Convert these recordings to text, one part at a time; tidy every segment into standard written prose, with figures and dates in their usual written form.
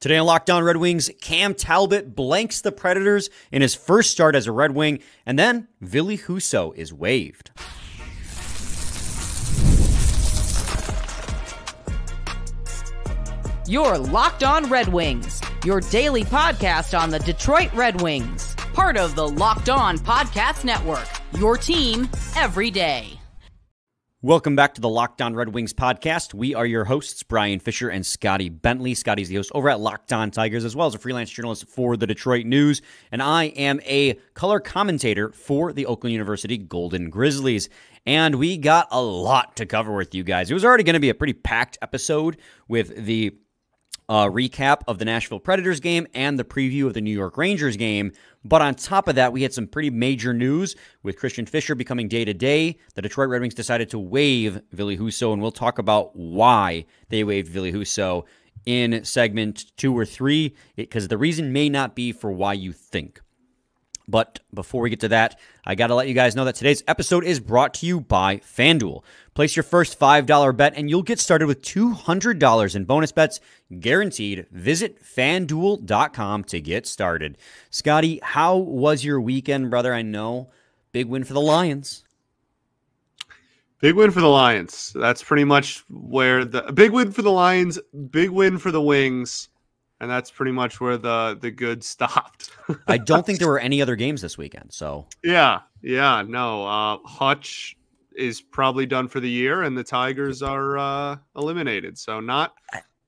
Today on Locked On Red Wings, Calm Talbot blanks the Predators in his first start as a Red Wing, and then Ville Husso is waived. You're Locked On Red Wings, your daily podcast on the Detroit Red Wings. Part of the Locked On Podcast Network, your team every day. Welcome back to the Locked On Red Wings podcast. We are your hosts, Brian Fischer and Scotty Bentley. Scotty's the host over at Locked On Tigers, as well as a freelance journalist for the Detroit News. And I am a color commentator for the Oakland University Golden Grizzlies. And we got a lot to cover with you guys. It was already going to be a pretty packed episode with the recap of the Nashville Predators game and the preview of the New York Rangers game. But on top of that, we had some pretty major news with Christian Fischer becoming day-to-day. The Detroit Red Wings decided to waive Ville Husso, and we'll talk about why they waived Ville Husso in segment 2 or 3, because the reason may not be for why you think. But before we get to that, I got to let you guys know that today's episode is brought to you by FanDuel. Place your first $5 bet and you'll get started with $200 in bonus bets guaranteed. Visit FanDuel.com to get started. Scotty, how was your weekend, brother? I know, big win for the Lions. Big win for the Lions. That's pretty much where the big win for the Lions, big win for the Wings. And that's pretty much where the good stopped. I don't think there were any other games this weekend. So no. Hutch is probably done for the year, and the Tigers are eliminated. So not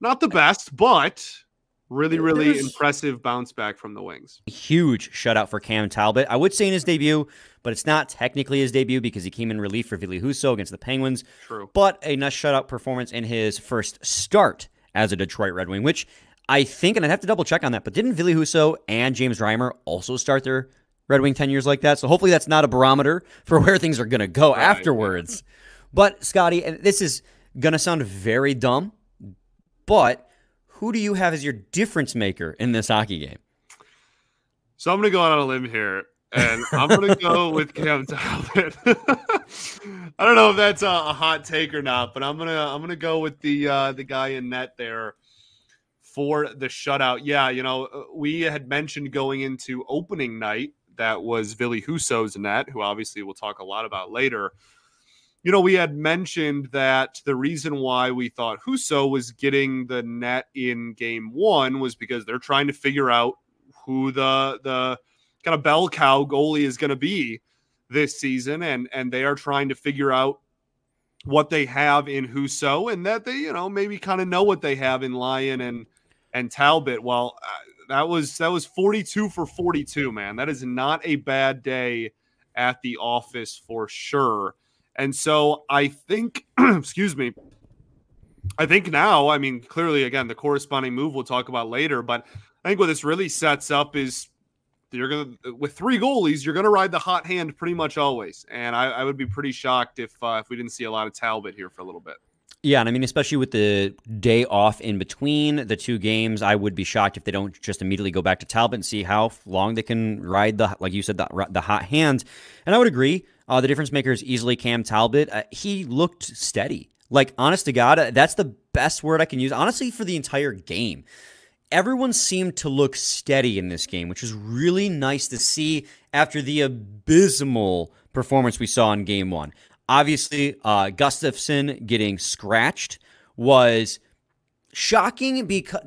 the best, but really impressive bounce back from the Wings. Huge shutout for Calm Talbot. I would say in his debut, but it's not technically his debut because he came in relief for Ville Husso against the Penguins. True, but a nice shutout performance in his first start as a Detroit Red Wing, which I think, and I'd have to double check on that, but didn't Ville Husso and James Reimer also start their Red Wing 10 years like that? So hopefully that's not a barometer for where things are going to go afterwards. But, Scotty, and this is going to sound very dumb, but who do you have as your difference maker in this hockey game? So I'm going to go out on a limb here, and I'm going to go with Calm Talbot. I don't know if that's a hot take or not, but I'm gonna go with the guy in net there for the shutout. Yeah, we had mentioned going into opening night that was Ville Husso's net, who obviously we'll talk a lot about later. We had mentioned that the reason why we thought Husso was getting the net in game 1 was because they're trying to figure out who the kind of bell cow goalie is going to be this season, and they are trying to figure out what they have in Husso, and that they, maybe kind of know what they have in Lyon and Talbot. Well, that was 42 for 42, man. That is not a bad day at the office for sure. And so I think, excuse me, I think now, clearly, again, the corresponding move we'll talk about later, but I think what this really sets up is with 3 goalies, you're going to ride the hot hand pretty much always. And I would be pretty shocked if we didn't see a lot of Talbot here for a little bit. Yeah, and especially with the day off in between the 2 games, I would be shocked if they don't just immediately go back to Talbot and see how long they can ride like you said, the hot hand. And I would agree. The difference maker is easily Calm Talbot. He looked steady. Like, honest to God, that's the best word I can use, honestly, for the entire game. Everyone seemed to look steady in this game, which was really nice to see after the abysmal performance we saw in game 1. Obviously, Gustafsson getting scratched was shocking because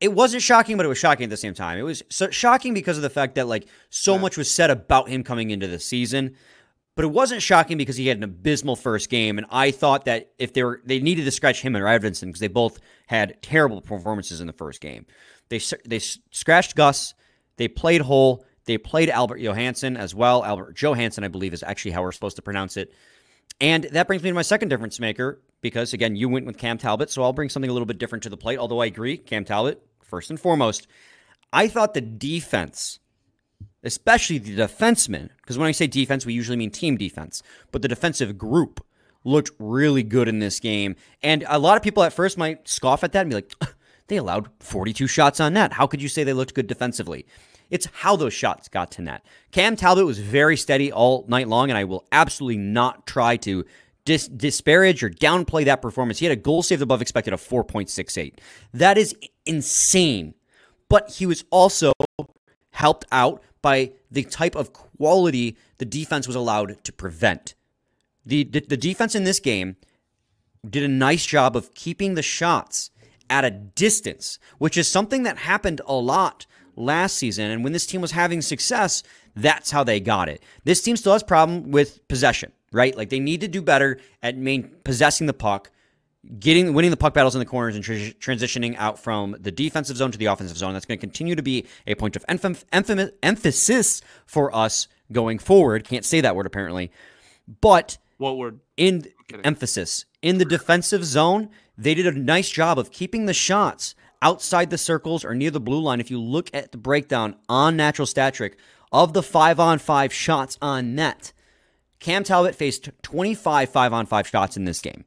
it wasn't shocking, but it was shocking at the same time. It was shocking because of the fact that so much was said about him coming into the season, but it wasn't shocking because he had an abysmal first game. And I thought that if they needed to scratch him or Edvinsson because they both had terrible performances in the first game. They scratched Gus. They played Holl. They played Albert Johansson as well. Albert Johansson, I believe, is actually how we're supposed to pronounce it. And that brings me to my second difference maker because, again, you went with Calm Talbot, so I'll bring something a little bit different to the plate, although I agree, Calm Talbot, first and foremost. I thought the defense, especially the defensemen, because when I say defense, we usually mean team defense, but the defensive group looked really good in this game. And a lot of people at first might scoff at that and be like, they allowed 42 shots on net. How could you say they looked good defensively? It's how those shots got to net. Calm Talbot was very steady all night long, and I will absolutely not try to disparage or downplay that performance. He had a goal saved above expected of 4.68. That is insane. But he was also helped out by the type of quality the defense was allowed to prevent. The defense in this game did a nice job of keeping the shots at a distance, which is something that happened a lot last season. And when this team was having success, that's how they got it. This team still has a problem with possession, right? Like, they need to do better at possessing the puck, winning the puck battles in the corners, and transitioning out from the defensive zone to the offensive zone. That's going to continue to be a point of emphasis for us going forward. Can't say that word apparently. But what word? Emphasis. In the defensive zone, they did a nice job of keeping the shots outside the circles or near the blue line. If you look at the breakdown on Natural Stat Trick of the 5-on-5 shots on net, Cam Talbot faced 25 5-on-5 shots in this game.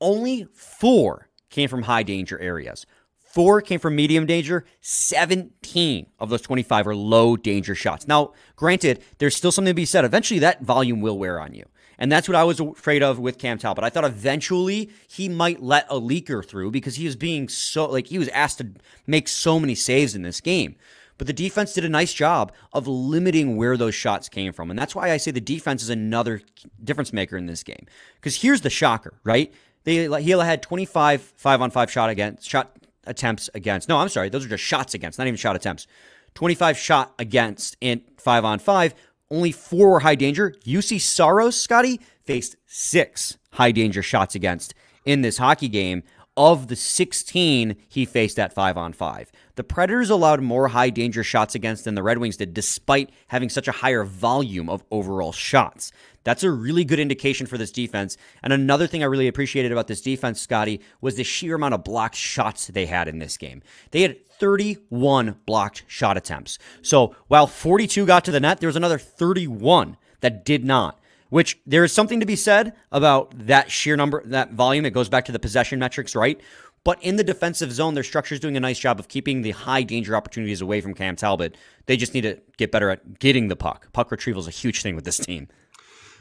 Only 4 came from high danger areas. 4 came from medium danger. 17 of those 25 are low danger shots. Now, granted, there's still something to be said. Eventually, that volume will wear on you. And that's what I was afraid of with Cam Talbot. I thought eventually he might let a leaker through because he was being he was asked to make so many saves in this game. But the defense did a nice job of limiting where those shots came from. And that's why I say the defense is another difference maker in this game. Because here's the shocker, right? He had 25 5-on-5 shot attempts against. No, I'm sorry. Those are just shots against, not even shot attempts. 25 shot against in 5-on-5. Only 4 were high danger. UC Saros, Scotty, faced 6 high danger shots against in this hockey game. Of the 16 he faced at 5-on-5. The Predators allowed more high danger shots against than the Red Wings did, despite having such a higher volume of overall shots. That's a really good indication for this defense. And another thing I really appreciated about this defense, Scotty, was the sheer amount of blocked shots they had in this game. They had 31 blocked shot attempts. So while 42 got to the net, there was another 31 that did not, which there is something to be said about that sheer number, that volume. It goes back to the possession metrics, right? But in the defensive zone, their structure is doing a nice job of keeping the high danger opportunities away from Cam Talbot. They just need to get better at getting the puck. Puck retrieval is a huge thing with this team.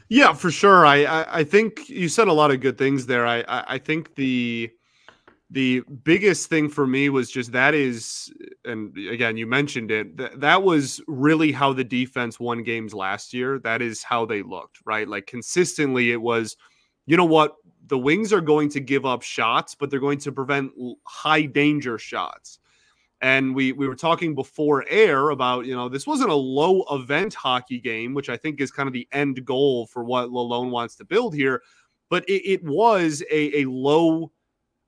Yeah, for sure. I think you said a lot of good things there. I think the biggest thing for me was just that is, and again, you mentioned it, that was really how the defense won games last year. That is how they looked, right? Like, consistently it was, you know what, the Wings are going to give up shots, but they're going to prevent high danger shots. And we were talking before air about, this wasn't a low event hockey game, which I think is kind of the end goal for what Lalonde wants to build here. But it was a low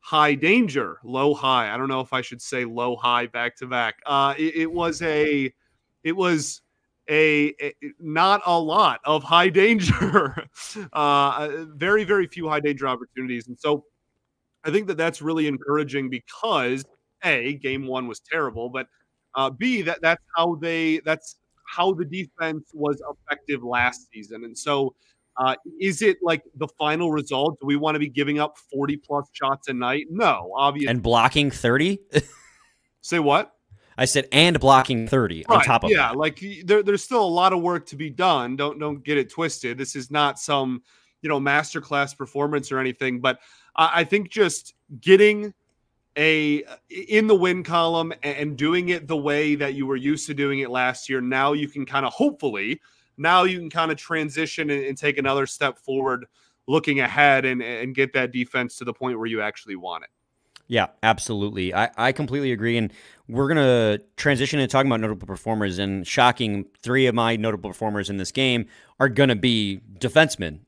high danger, low high. I don't know if I should say low high back to back. It was a not a lot of high danger, very, very few high danger opportunities. And so I think that's really encouraging because A, game 1 was terrible, but B, that's how the defense was effective last season. And so is it like the final result? Do we want to be giving up 40 plus shots a night? No, obviously. And blocking 30? Say what? I said, and blocking 30 on top of that. Yeah, like there's still a lot of work to be done. Don't get it twisted. This is not some, masterclass performance or anything, but I think just getting in the win column and doing it the way that you were used to doing it last year, now you can kind of transition and take another step forward looking ahead and get that defense to the point where you actually want it. Yeah, absolutely. I completely agree. And we're going to transition into talking about notable performers. And shocking, 3 of my notable performers in this game are going to be defensemen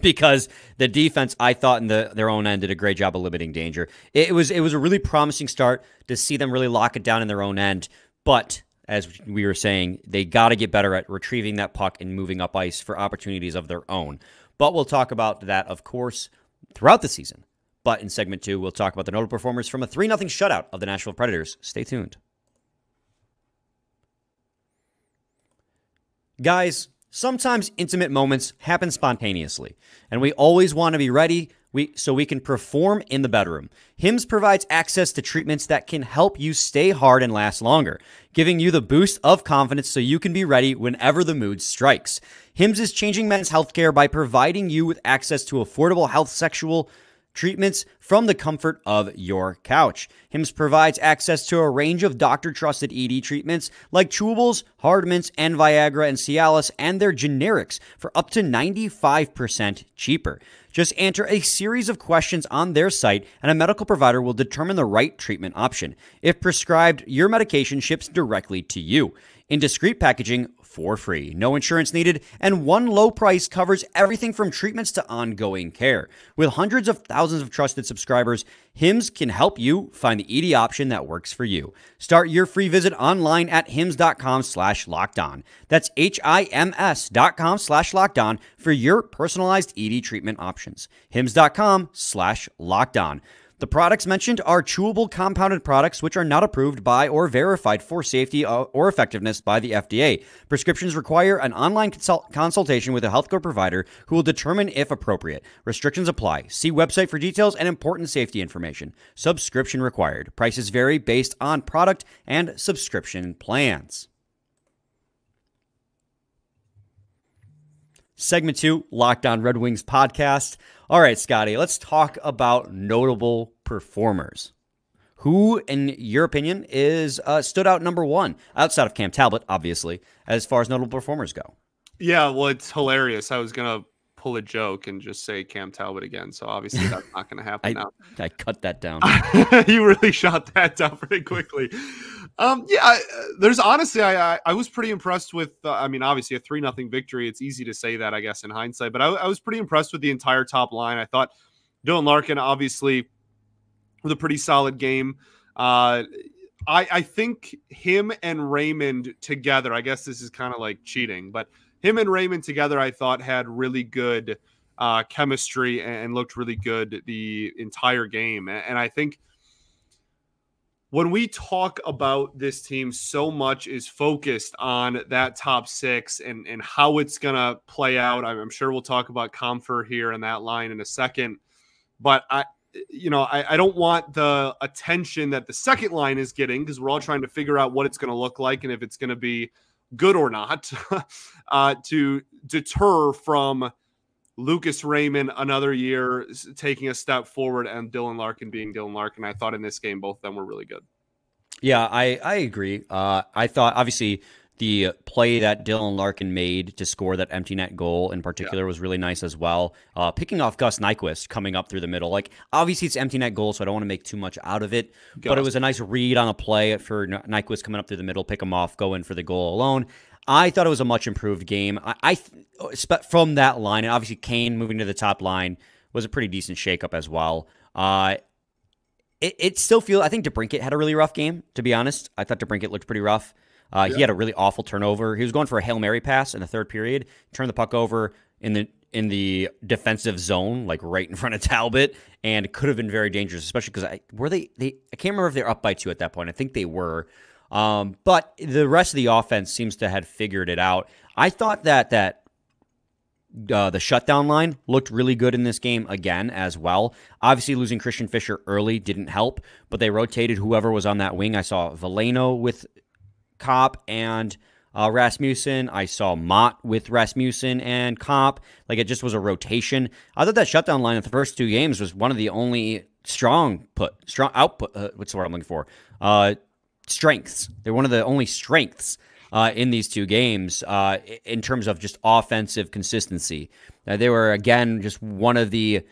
because the defense, I thought, in their own end did a great job of limiting danger. It was a really promising start to see them really lock it down in their own end. But as we were saying, they got to get better at retrieving that puck and moving up ice for opportunities of their own. But we'll talk about that, of course, throughout the season. But in segment 2, we'll talk about the notable performers from a 3-0 shutout of the Nashville Predators. Stay tuned. Guys, sometimes intimate moments happen spontaneously, and we always want to be ready so we can perform in the bedroom. Hims provides access to treatments that can help you stay hard and last longer, giving you the boost of confidence so you can be ready whenever the mood strikes. Hims is changing men's healthcare by providing you with access to affordable health sexual treatments from the comfort of your couch. Hims provides access to a range of doctor-trusted ED treatments like chewables, hard mints, and Viagra and Cialis, and their generics for up to 95% cheaper. Just answer a series of questions on their site, and a medical provider will determine the right treatment option. If prescribed, your medication ships directly to you in discreet packaging for free. No insurance needed, and one low price covers everything from treatments to ongoing care. With hundreds of thousands of trusted subscribers, Hims can help you find the ED option that works for you. Start your free visit online at hims.com/lockedon. That's HIMS.com/lockedon for your personalized ED treatment options. hims.com/lockedon. The products mentioned are chewable compounded products which are not approved by or verified for safety or effectiveness by the FDA. Prescriptions require an online consultation with a healthcare provider who will determine if appropriate. Restrictions apply. See website for details and important safety information. Subscription required. Prices vary based on product and subscription plans. Segment 2, Locked On Red Wings podcast. All right, Scotty, let's talk about notable performers. Who, in your opinion, is stood out number one, outside of Cam Talbot, obviously, as far as notable performers go? Yeah, well, it's hilarious. I was going to pull a joke and just say Cam Talbot again, so obviously that's not going to happen now. I cut that down. You really shot that down pretty quickly. There's honestly, I was pretty impressed with, obviously a 3-0 victory. It's easy to say that, I guess, in hindsight, but I was pretty impressed with the entire top line. I thought Dylan Larkin, obviously, with a pretty solid game. I think him and Raymond together, I guess this is kind of like cheating, but him and Raymond together, I thought had really good chemistry and looked really good the entire game. And I think when we talk about this team, so much is focused on that top six and how it's going to play out. I'm sure we'll talk about Compher here and that line in a second, but I don't want the attention that the second line is getting, because we're all trying to figure out what it's going to look like and if it's going to be good or not, to deter from Lucas Raymond another year taking a step forward and Dylan Larkin being Dylan Larkin. I thought in this game, both of them were really good. Yeah, I agree. I thought, obviously, the play that Dylan Larkin made to score that empty net goal in particular was really nice as well. Picking off Gus Nyquist coming up through the middle. Like, obviously, it's empty net goal, so I don't want to make too much out of it. But it was a nice read on a play for Nyquist coming up through the middle, pick him off, go in for the goal alone. I thought it was a much improved game. I from that line, and obviously Kane moving to the top line was a pretty decent shakeup as well. It still feels, I think DeBrincat had a really rough game, to be honest. I thought DeBrincat looked pretty rough. He had a really awful turnover. He was going for a Hail Mary pass in the third period, turned the puck over in the defensive zone, like right in front of Talbot, and could have been very dangerous, especially because I can't remember if they were up by 2 at that point. I think they were. But the rest of the offense seems to have figured it out. I thought that the shutdown line looked really good in this game again as well. Obviously, losing Christian Fischer early didn't help, but they rotated whoever was on that wing. I saw Veleno with Copp and Rasmussen. I saw Mott with Rasmussen and Copp. Like, it just was a rotation. I thought that shutdown line in the first 2 games was one of the only strong output. What's the word I'm looking for? Strengths. They're one of the only strengths in these 2 games in terms of just offensive consistency. They were, again, just one of the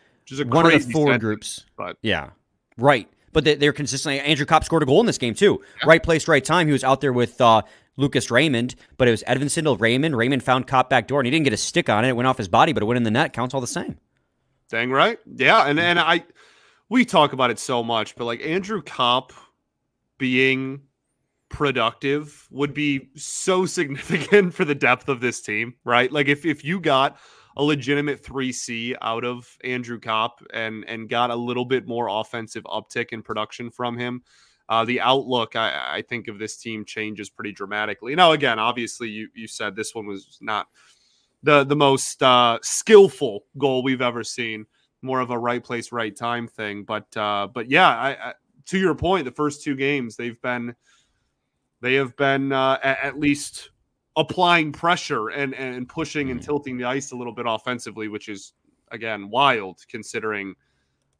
forward groups. But yeah, right. But they're consistently. Andrew Copp scored a goal in this game too. Yeah. Right place, right time. He was out there with Lucas Raymond, but it was Edvinsson to Raymond. Raymond found Copp back door, and he didn't get a stick on it. It went off his body, but it went in the net. Counts all the same. Dang right. Yeah, and we talk about it so much, but like Andrew Copp being productive would be so significant for the depth of this team, right? Like if you got a legitimate 3C out of Andrew Copp and got a little bit more offensive uptick in production from him, the outlook, I think, of this team changes pretty dramatically. Now, again, obviously, you said this one was not the most skillful goal we've ever seen, more of a right place, right time thing. But yeah, to your point, the first 2 games, they have been at least applying pressure and pushing and tilting the ice a little bit offensively, which is, again, wild considering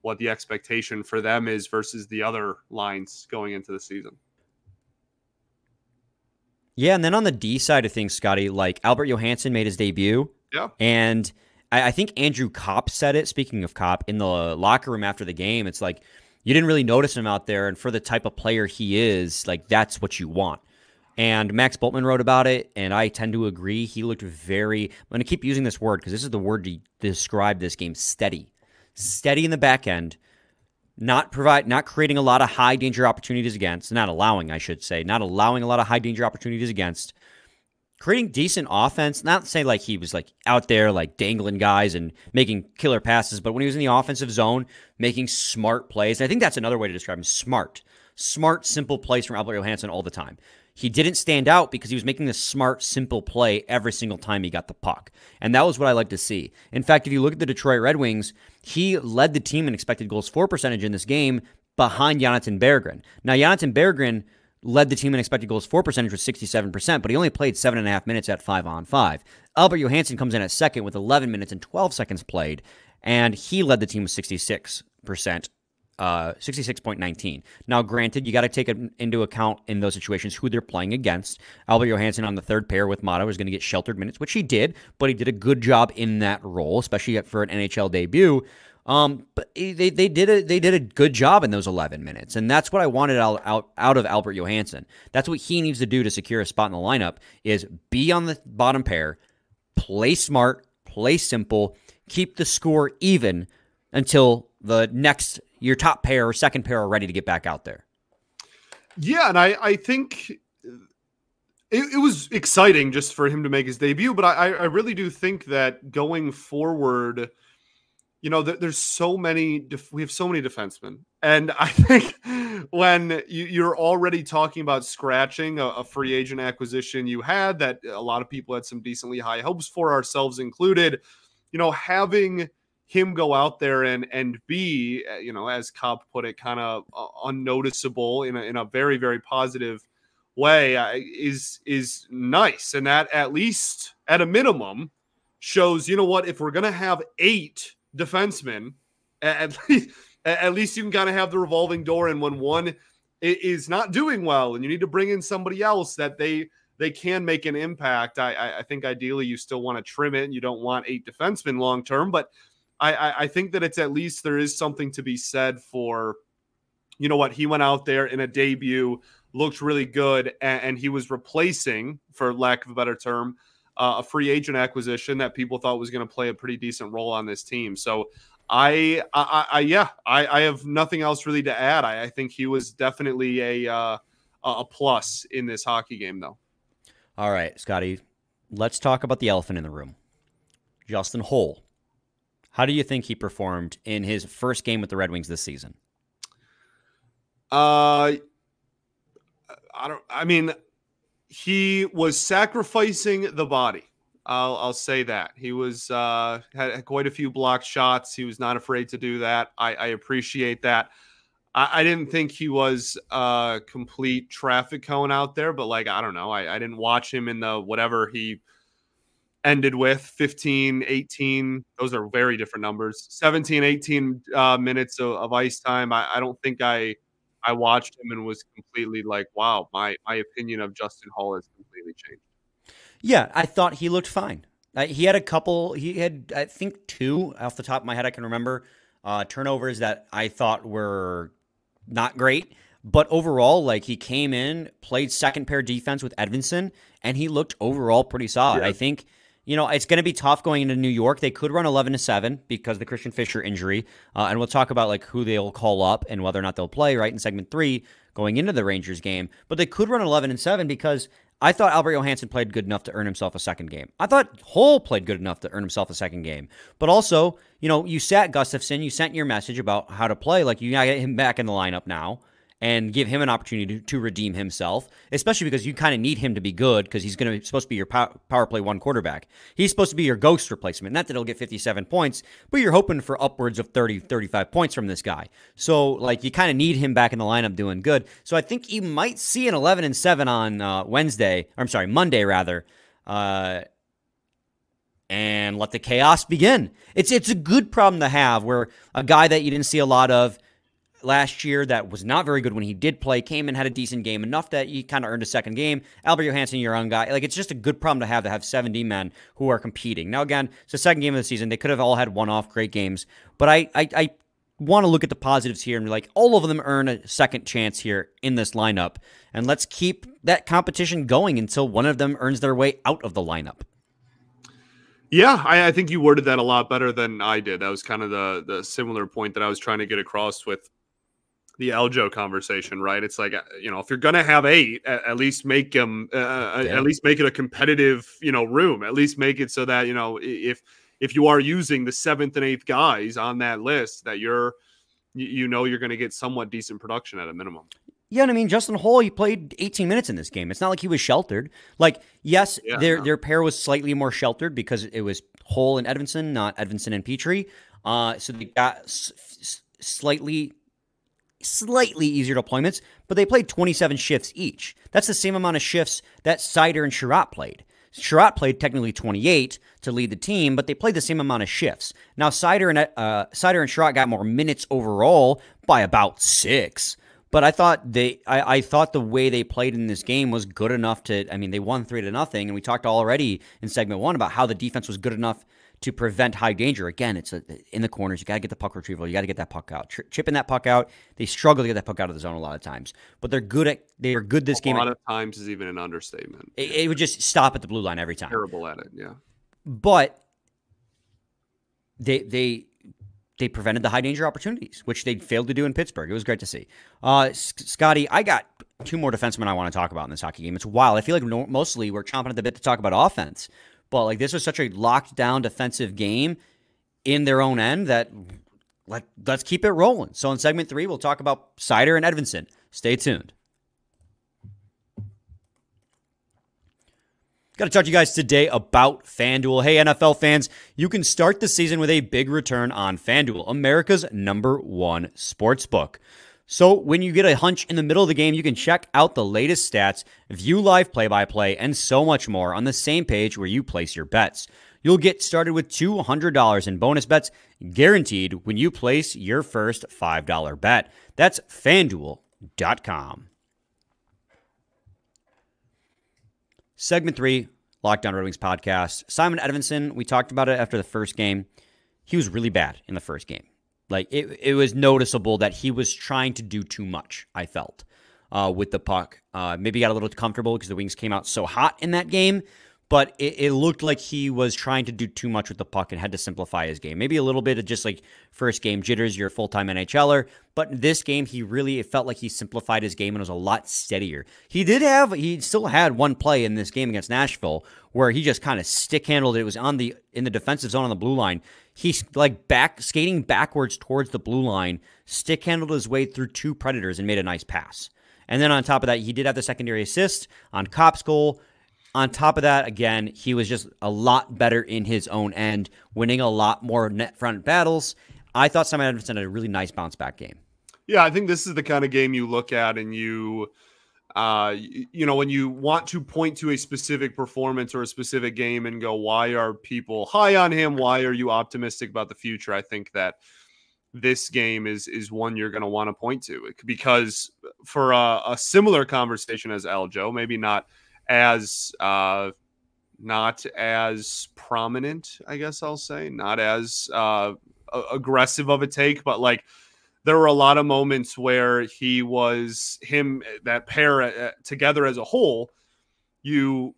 what the expectation for them is versus the other lines going into the season. Yeah, and then on the D side of things, Scotty, like Albert Johansson made his debut. Yeah. And I think Andrew Copp said it, speaking of Copp, in the locker room after the game. It's like, you didn't really notice him out there, and for the type of player he is, like, that's what you want. And Max Bultman wrote about it, and I tend to agree. He looked very, I'm going to keep using this word because this is the word to describe this game, steady. Steady in the back end, not creating a lot of high danger opportunities against, not allowing a lot of high danger opportunities against, creating decent offense, not to say like he was like out there like dangling guys and making killer passes, but when he was in the offensive zone, making smart plays. And I think that's another way to describe him, smart, simple plays from Albert Johansson all the time. He didn't stand out because he was making this smart, simple play every single time he got the puck. And that was what I like to see. In fact, if you look at the Detroit Red Wings, he led the team in expected goals for percentage in this game behind Jonathan Berggren. Now, Jonathan Berggren led the team in expected goals for percentage with 67%, but he only played 7.5 minutes at 5-on-5. Albert Johansson comes in at second with 11 minutes and 12 seconds played, and he led the team with 66%, 66.19. Now, granted, you got to take into account in those situations who they're playing against. Albert Johansson on the third pair with Mata was going to get sheltered minutes, which he did, but he did a good job in that role, especially for an NHL debut. But they did a good job in those 11 minutes, and that's what I wanted out of Albert Johansson. That's what he needs to do to secure a spot in the lineup, is be on the bottom pair, play smart, play simple, keep the score even until your top pair or second pair are ready to get back out there. Yeah, and I think it was exciting just for him to make his debut, but I really do think that going forward, you know, there's so many, we have so many defensemen. And I think when you're already talking about scratching a free agent acquisition you had that a lot of people had some decently high hopes for, ourselves included, you know, having him go out there and be, you know, as Copp put it, kind of unnoticeable in a very, very positive way is nice. And that, at least at a minimum, shows, you know what, if we're going to have 8 defensemen, at least you can kind of have the revolving door, and when one is not doing well and you need to bring in somebody else, that they can make an impact. I think ideally you still want to trim it and you don't want 8 defensemen long term, but I think that it's, at least there is something to be said for, you know what, he went out there in a debut, looked really good, and he was replacing, for lack of a better term, a free agent acquisition that people thought was going to play a pretty decent role on this team. So I have nothing else really to add. I think he was definitely a plus in this hockey game, though. All right, Scotty, let's talk about the elephant in the room. Justin Holl. How do you think he performed in his first game with the Red Wings this season? He was sacrificing the body. I'll say that. He was had quite a few blocked shots. He was not afraid to do that. I appreciate that. I didn't think he was a complete traffic cone out there, but like, I don't know. I didn't watch him in the whatever he ended with, 15, 18. Those are very different numbers. 17, 18 minutes of ice time. I don't think I watched him and was completely like, wow, my opinion of Justin Holl has completely changed. Yeah, I thought he looked fine. He had, I think, 2 off the top of my head I can remember, turnovers that I thought were not great. But overall, like, he came in, played second pair defense with Edvinsson, and he looked overall pretty solid. Yeah. I think, you know, it's going to be tough going into New York. They could run 11-7 because of the Christian Fischer injury. And we'll talk about like who they'll call up and whether or not they'll play right in segment 3 going into the Rangers game. But they could run 11-7 because I thought Albert Johansson played good enough to earn himself a second game. I thought Holl played good enough to earn himself a second game. But also, you know, you sat Gustafsson, you sent your message about how to play. Like, you got to get him back in the lineup now and give him an opportunity to redeem himself, especially because you kind of need him to be good because he's supposed to be your power play 1 quarterback. He's supposed to be your ghost replacement. Not that he'll get 57 points, but you're hoping for upwards of 30, 35 points from this guy. So, like, you kind of need him back in the lineup doing good. So I think you might see an 11-7 on Monday rather. and let the chaos begin. It's a good problem to have, where a guy that you didn't see a lot of last year that was not very good when he did play came and had a decent game, enough that he kind of earned a second game. Albert Johansson, your own guy. Like, it's just a good problem to have 70 men who are competing. Now, again, it's the second game of the season. They could have all had one-off great games, but I want to look at the positives here and be like, all of them earn a second chance here in this lineup, and let's keep that competition going until one of them earns their way out of the lineup. Yeah, I think you worded that a lot better than I did. That was kind of the similar point that I was trying to get across with the Ajo conversation, right? It's like, if you're going to have 8, at least make them, at least make it a competitive, room. At least make it so that, if you are using the 7th and 8th guys on that list, that you're going to get somewhat decent production at a minimum. Yeah, and I mean, Justin Holl, he played 18 minutes in this game. It's not like he was sheltered. Like, yes, their pair was slightly more sheltered because it was Holl and Edvinsson, not Edvinsson and Petrie. So they got slightly easier deployments, but they played 27 shifts each. That's the same amount of shifts that Seider and Sherratt played. Sherratt played technically 28 to lead the team, but they played the same amount of shifts. Now, Seider and Sherratt got more minutes overall by about 6. But I thought the way they played in this game was good enough to, I mean, they won 3-0, and we talked already in segment 1 about how the defense was good enough to prevent high danger. Again, it's in the corners. You got to get the puck retrieval. You got to get that puck out. Chipping that puck out. They struggle to get that puck out of the zone a lot of times, but they are good this game. A lot of times is even an understatement. It would just stop at the blue line every time. Terrible at it, yeah. But they prevented the high danger opportunities, which they failed to do in Pittsburgh. It was great to see. Scotty, I got 2 more defensemen I want to talk about in this hockey game. It's wild. I feel like mostly we're chomping at the bit to talk about offense. But like, this was such a locked down defensive game in their own end that let's keep it rolling. So in segment 3, we'll talk about Seider and Edvinsson. Stay tuned. Got to talk to you guys today about FanDuel. Hey, NFL fans, you can start the season with a big return on FanDuel, America's #1 sportsbook. So when you get a hunch in the middle of the game, you can check out the latest stats, view live play-by-play, and so much more on the same page where you place your bets. You'll get started with $200 in bonus bets guaranteed when you place your first $5 bet. That's FanDuel.com. Segment 3, Lockdown Red Wings podcast. Simon Edvinsson, we talked about it after the first game. He was really bad in the first game. Like, it was noticeable that he was trying to do too much, I felt, with the puck. Maybe got a little comfortable because the Wings came out so hot in that game, but it looked like he was trying to do too much with the puck and had to simplify his game. Maybe a little bit of just like first game jitters, you're a full-time NHLer, but in this game, it felt like he simplified his game and was a lot steadier. He still had one play in this game against Nashville where he just kind of stick-handled it. It was in the defensive zone on the blue line. He's like skating backwards towards the blue line, stick-handled his way through 2 Predators and made a nice pass. And then on top of that, he did have the secondary assist on Copp's goal. On top of that, again, he was just a lot better in his own end, winning a lot more net front battles. I thought Simon Edvinsson had a really nice bounce-back game. Yeah, I think this is the kind of game you look at and you when you want to point to a specific performance or a specific game and go, why are people high on him? Why are you optimistic about the future? I think that this game is one you're going to want to point to, because for a similar conversation as Ajo, maybe not as prominent, I guess I'll say, not as aggressive of a take, but like, there were a lot of moments where that pair together as a whole, you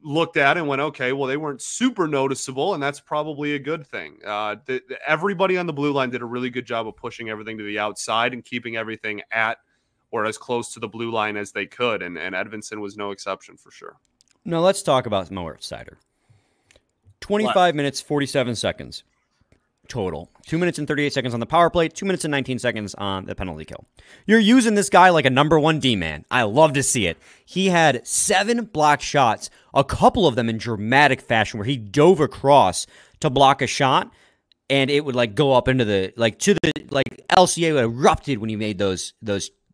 looked at and went, okay, well, they weren't super noticeable, and that's probably a good thing. Everybody on the blue line did a really good job of pushing everything to the outside and keeping everything at or as close to the blue line as they could, and Edvinsson was no exception for sure. Now, let's talk about Moritz Seider. 25 minutes, 47 seconds. Total. 2 minutes and 38 seconds on the power play, 2 minutes and 19 seconds on the penalty kill. You're using this guy like a #1 D-man. I love to see it. He had 7 blocked shots, a couple of them in dramatic fashion where he dove across to block a shot, and it would like go up into the LCA erupted when he made those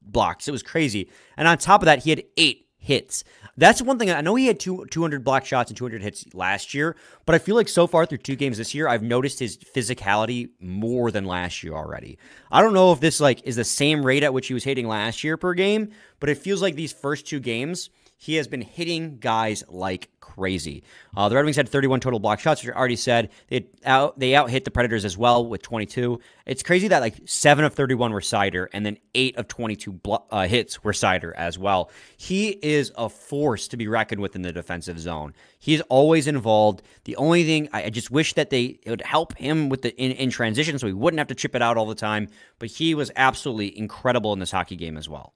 blocks. It was crazy. And on top of that, he had 8 hits. That's one thing. I know he had 200 block shots and 200 hits last year, but I feel like so far through 2 games this year, I've noticed his physicality more than last year already. I don't know if this is the same rate at which he was hitting last year per game, but it feels like these first 2 games, he has been hitting guys like crazy. The Red Wings had 31 total block shots, which I already said. They out-hit the Predators as well with 22. It's crazy that 7 of 31 were Seider, and then 8 of 22 hits were Seider as well. He is a force to be reckoned with in the defensive zone. He's always involved. The only thing, I just wish that it would help him with in transition so he wouldn't have to chip it out all the time, but he was absolutely incredible in this hockey game as well.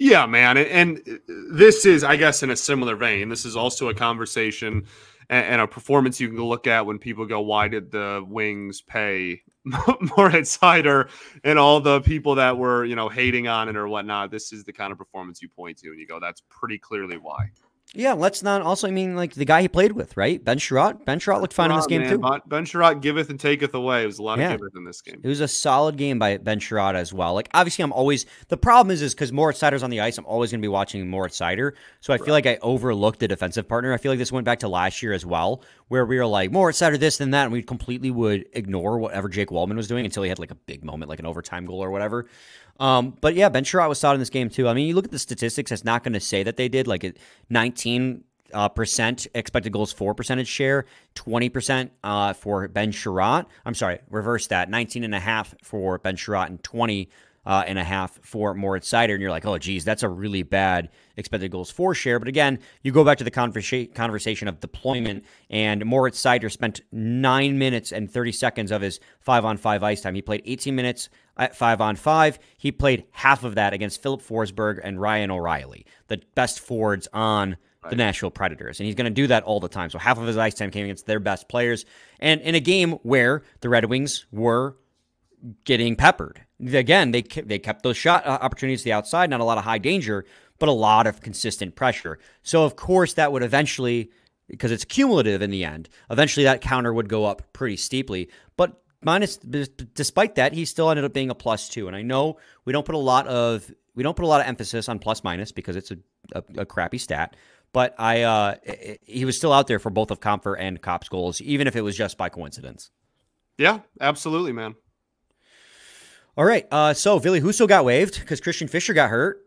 Yeah, man. And this is, I guess, in a similar vein. This is also a conversation and a performance you can look at when people go, why did the Wings pay more at Seider and all the people that were, hating on it or whatnot? This is the kind of performance you point to and you go, that's pretty clearly why. Yeah, let's not also, the guy he played with, right? Ben Sherratt. Ben Sherratt looked fine in this game, too. Ben Sherratt giveth and taketh away. It was a lot of giveth in this game. It was a solid game by Ben Sherratt as well. Obviously, the problem is because Moritz Seider's on the ice, I'm always going to be watching Moritz Seider. So I feel like I overlooked the defensive partner. I feel like this went back to last year as well, where we were like, Moritz Seider this and that, and we completely would ignore whatever Jake Wallman was doing until he had a big moment, like an overtime goal or whatever. But yeah, Ben Sherratt was solid in this game, too. You look at the statistics, it's not going to say that they did, 19% expected goals for percentage share, 20% for Ben Sherratt. I'm sorry, reverse that. 19.5 for Ben Sherratt and 20.5 for Moritz Seider. And you're like, oh, geez, that's a really bad expected goals for share. But again, you go back to the conversation of deployment, and Moritz Seider spent 9 minutes and 30 seconds of his 5-on-5 ice time. He played 18 minutes at 5-on-5. He played half of that against Philip Forsberg and Ryan O'Reilly, the best forwards on the Nashville Predators. And he's going to do that all the time. So half of his ice time came against their best players. And in a game where the Red Wings were getting peppered. Again, they kept those shot opportunities to the outside, not a lot of high danger, but a lot of consistent pressure. So, of course, that would eventually, because it's cumulative in the end, eventually that counter would go up pretty steeply. But despite that, he still ended up being a +2. And I know we don't put a lot of emphasis on plus-minus because it's a crappy stat. But he was still out there for both of Compher and Copp's goals, even if it was just by coincidence. Yeah, absolutely, man. All right, so Ville Husso got waived because Christian Fischer got hurt.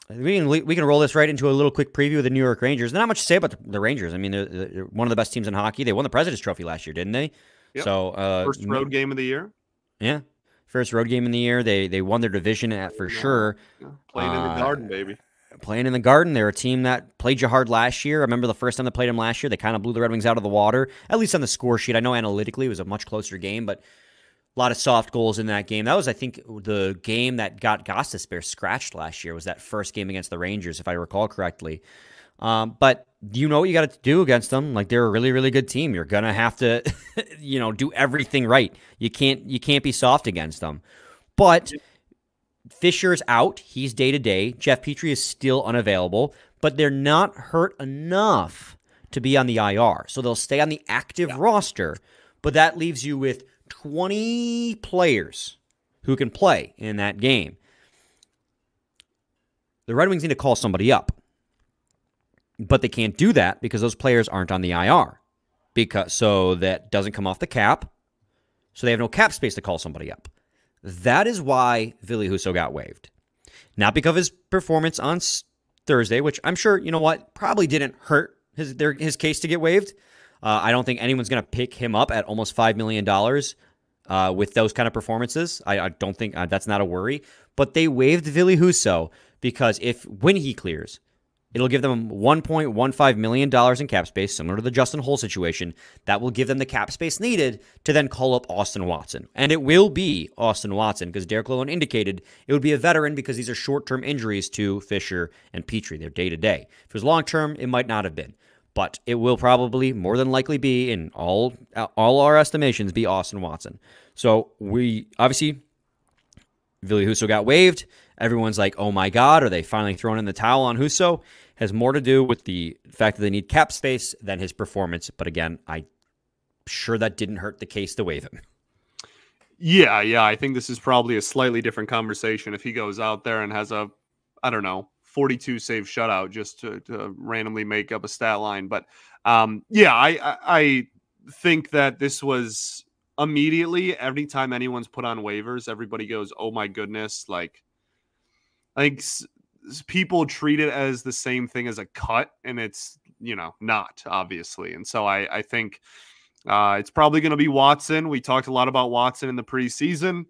We can roll this right into a little quick preview of the New York Rangers. There's not much to say about the Rangers. They're one of the best teams in hockey. They won the President's Trophy last year, didn't they? Yep. So first road game of the year. Yeah, first road game in the year. They won their division for sure. Yeah. Playing in the Garden, baby. Playing in the Garden. They're a team that played you hard last year. I remember the first time they played them last year, they kind of blew the Red Wings out of the water, at least on the score sheet. I know analytically it was a much closer game, but a lot of soft goals in that game. That was, I think, the game that got Gostisbehere scratched last year was that first game against the Rangers, if I recall correctly. But you know what you got to do against them. They're a really, really good team. You're going to have to, do everything right. You can't be soft against them. But Fischer's out. He's day-to-day. Jeff Petrie is still unavailable, but they're not hurt enough to be on the IR. So they'll stay on the active roster, but that leaves you with 20 players who can play in that game. The Red Wings need to call somebody up, but they can't do that because those players aren't on the IR. So that doesn't come off the cap, so they have no cap space to call somebody up. That is why Ville Husso got waived. Not because of his performance on Thursday, which I'm sure, probably didn't hurt his case to get waived. I don't think anyone's going to pick him up at almost $5 million with those kind of performances. I don't think that's not a worry. But they waived Ville Husso because when he clears, it'll give them $1.15 million in cap space, similar to the Justin Holl situation. That will give them the cap space needed to then call up Austin Watson. And it will be Austin Watson because Derek Lalonde indicated it would be a veteran because these are short-term injuries to Fischer and Petrie. They're day-to-day. If it was long-term, it might not have been. But it will probably, more than likely be, in all our estimations, be Austin Watson. So obviously, Ville Husso got waived. Everyone's like, oh my God, are they finally throwing in the towel on Husso? Has more to do with the fact that they need cap space than his performance. But again, I'm sure that didn't hurt the case to waive him. Yeah, I think this is probably a slightly different conversation if he goes out there and has a, 42 save shutout, just to randomly make up a stat line. But I think that this was immediately, every time anyone's put on waivers, everybody goes, oh my goodness. Like, I think people treat it as the same thing as a cut, and it's, not, obviously. And so I think it's probably going to be Watson. We talked a lot about Watson in the preseason.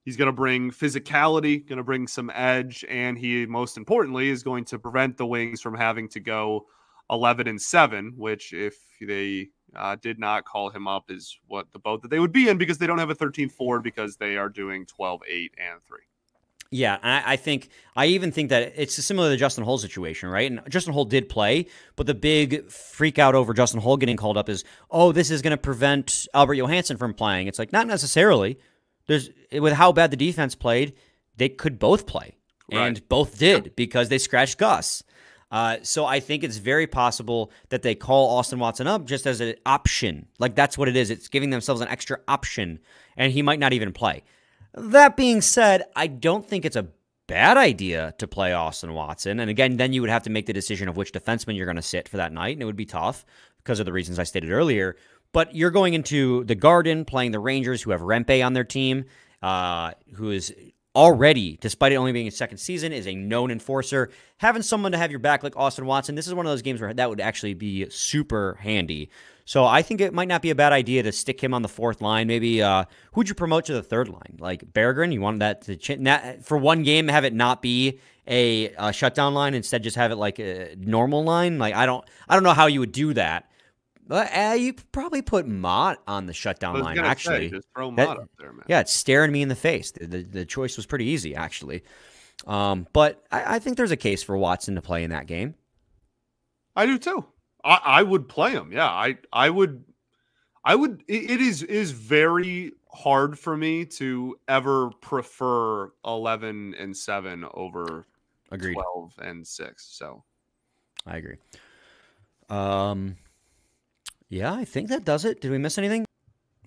He's going to bring physicality, going to bring some edge, and he, most importantly, is going to prevent the Wings from having to go 11-7, which, if they did not call him up, is what the boat that they would be in, because they don't have a 13th forward, because they are doing 12-8 and 3. Yeah, I even think that it's similar to the Justin Holl situation, right? And Justin Holl did play, but the big freak out over Justin Holl getting called up is, oh, this is going to prevent Albert Johansson from playing. It's like, not necessarily. With how bad the defense played, they could both play, and both did, because they scratched Gus. So I think it's very possible that they call Austin Watson up just as an option. Like, that's what it is. It's giving themselves an extra option, and he might not even play. That being said, I don't think it's a bad idea to play Austin Watson. And again, then you would have to make the decision of which defenseman you're going to sit for that night, and it would be tough because of the reasons I stated earlier. But you're going into the Garden playing the Rangers, who have Rempe on their team, who is already, despite it only being his second season, is a known enforcer. Having someone to have your back like Austin Watson, this is one of those games where that would actually be super handy. So I think it might not be a bad idea to stick him on the fourth line. Maybe who'd you promote to the third line? Like Berggren? You wanted that to for one game, have it not be a shutdown line, instead just have it like a normal line? Like I don't know how you would do that. But you probably put Mott on the shutdown line, actually. Just throw Mott up there, man. Yeah, it's staring me in the face. The choice was pretty easy, actually. But I think there's a case for Watson to play in that game. I do too. I would play him. Yeah, I would. It is very hard for me to ever prefer 11-7 over 12-6. So I agree. Yeah, I think that does it. Did we miss anything?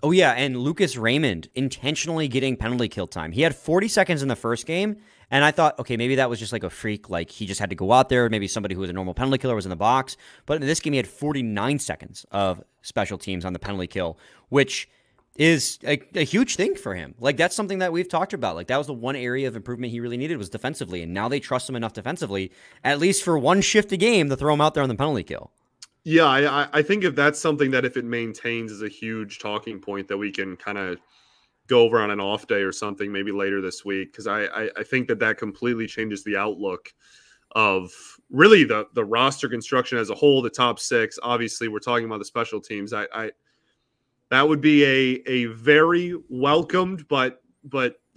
Oh, yeah, and Lucas Raymond intentionally getting penalty kill time. He had 40 seconds in the first game, and I thought, okay, maybe that was just like a freak, like he just had to go out there, maybe somebody who was a normal penalty killer was in the box. But in this game, he had 49 seconds of special teams on the penalty kill, which is a huge thing for him. Like, that's something that we've talked about. Like, that was the one area of improvement he really needed, was defensively, and now they trust him enough defensively, at least for one shift a game, to throw him out there on the penalty kill. Yeah, I think if that's something that, if it maintains, is a huge talking point that we can kind of go over on an off day or something maybe later this week, because I think that completely changes the outlook of really the roster construction as a whole, the top six. Obviously, we're talking about the special teams. That would be a very welcomed but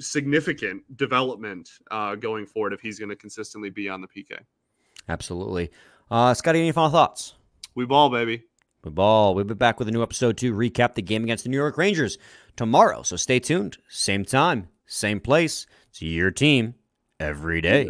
significant development going forward if he's going to consistently be on the PK. Absolutely. Scotty, any final thoughts? We ball, baby. We ball. We'll be back with a new episode to recap the game against the New York Rangers tomorrow. So stay tuned. Same time, same place. It's your team every day.